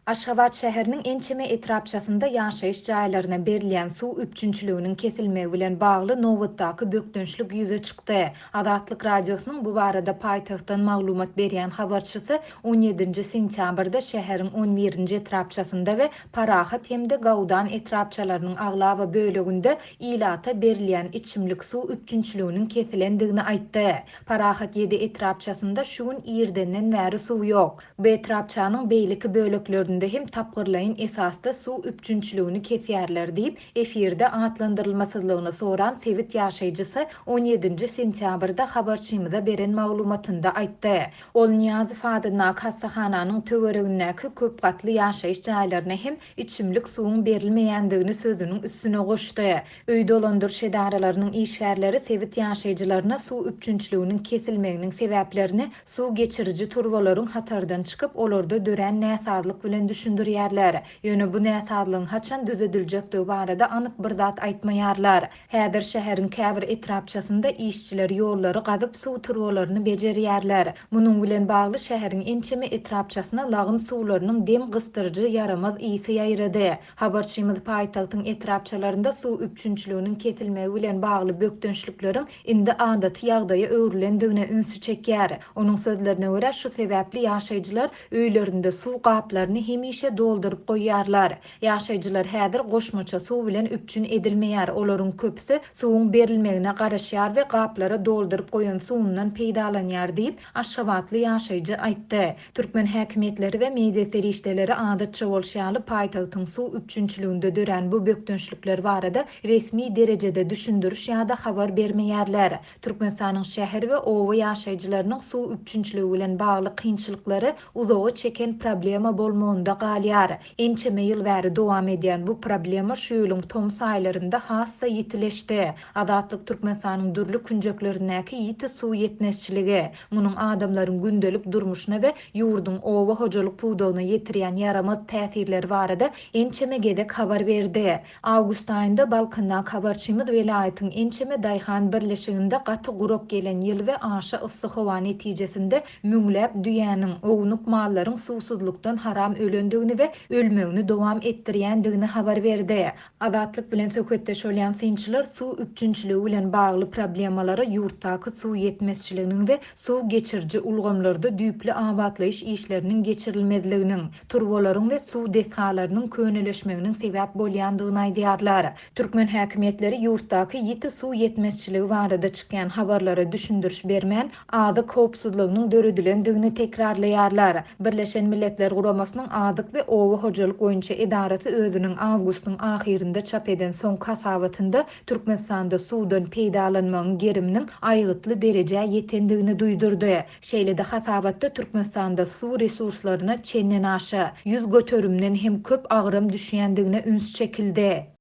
Aşgabat şäheriniň ençeme etrapçasynda ýaşaýyş jaýlaryna berilýän suw üpjünçiliginiň kesilmegi bilen bagly nobatdaky bökdençlik ýüze çykdy. Azatlyk radiosynyň bu barada paýtagtdan maglumat berýän habarçysy 17 sentýabrda şäheriň 11-nji etrapçasynda we parahat hemde gawdan etrapçalarynyň aglawa böleginde ilata berilýän içimlik suw üpjünçiliginiň kesilendigini aýtdy. Parahat 7 etrapçasynda şu gün ýerdenden bäri suw ýok. Bu etrapçanyň beýleki bölekleri hem tapgyrlaýyn esasda suw üpjünçiligini kesýärler diýip efirde atlandyrylmasızlygyny soran Sewit ýaşaýjysy 17 sentýabrda habarçymyza beren maglumatynda aýtdy. Ol Niýazy Fadyna hastahananyň töweregindäki köp gatly ýaşaýyş jaýlaryna hem içimlik suwuň berilmeýändigini sözüniň üstüne goşdy. Öýde dolandyr şedäralarynyň işgärleri Sewit ýaşaýjylaryna suw üpjünçiliginiň kesilmeginiň sebäplerini suw geçiriji turbalaryň hatardan çykyp olarda dören näsazlyk bilen düşündirýärler. Ýöne bu näsazlygyň haçan düzeldiljekdigi barada anyk bir zat aýtmaýarlar. Häzir şäheriň käbir etrapçasynda işçiler ýollary gazyp suw turbalaryny bejerýärler. Munyň bilen bagly şäheriň ençeme etrapçasyna lagym suwlarynyň dem gystyrjy yaramaz ýyzy ýaýrady. Habarçymyz paýtagtyň etrapçalarynda suw üpjünçiliginiň kesilmegi bilen bagly bökdençlikleriň indi adaty ýagdaýa öwrilendigine ünsü çekýär. Onuň sözlerine görä şu sebäpli ýaşaýjylar öýlerinde suw gaplaryny hemişe doldurup goýýarlar. Ýaşaýjylar häzir goşmaça suw bilen üpjün edilmeýär. Olaryň köpüsi suwuň berilmegine garaşýar we gaplara doldurup goýan suwundan peýdalanýar diýip Aşgabatly ýaşaýjy aýtdy. Türkmen häkimetleri we media serişdeleri adatça bolşýaly paýtagtyň suw üpjünçiliginde dören bu bökdençlikler barada resmi derejede düşündürüş ýa-da habar bermeýärler. Türkmenistanyň şäher we owa ýaşaýjylarynyň suw üpjünçiligi bilen bagly kynçylyklary uzagy çeken problema bolmagynda galýar. Ençeme ýyl bäri dowam edýän bu problema şu ýylyň tom saýlarynda hassa ýitileşdi. Azatlyk Türkmenistanyň dürli künjeklerindäki ýiti suw ýetmezçiligi, munyň adamlaryň gündelik durmuşyna we ýurduň owa hojalyk puwdagyna ýetirýän yaramaz täsirleri barada ençeme gedek habar berdi. Awgust aýynda Balkandan habarçymyz welaýatyň ençeme daýhan birleşiginde gaty gurap gelen ýyl we aşa yssyk howa netijesinde müňläp düýäniň ownuk mallaryň suwsuzlukdan haram ölendigini we ölmegini dowam etdirýändigini habar berdi. Azatlyk bilen söhbetdeş bolýan synçylar suw üpjünçiligi bilen bagly problemalara ýurtdaky suw ýetmezçiliginiň we suw geçiriji ulgamlarda düýpli abadlaýyş işleriniň geçirilmezliginiň, turbalaryň we suw deshalarynyň köneleşmeginiň sebäp bolýandygyny aýdýarlar. Türkmen häkimetleri ýurtdaky ýiti suw ýetmezçiligi barada çykýan habarlara düşündürüş bermän adyk howpsuzlygynyň döredilendigini tekrarlaýarlar. Birleşen Milletler Guramasynyň adyk we owa hojalyk boýunça edarasy özüniň awgustyň ahirinde çap eden soň kasabatynda Türkmenistanda suwdan peýdalanmagyň geriminiň aýgytly derejäge ýetendigini duýdurdy. Şeýle-de hasabatda Türkmenistanda suw resurslaryna çenden aşa 100 göterümden hem köp agyram düşýändigine üns çekildi.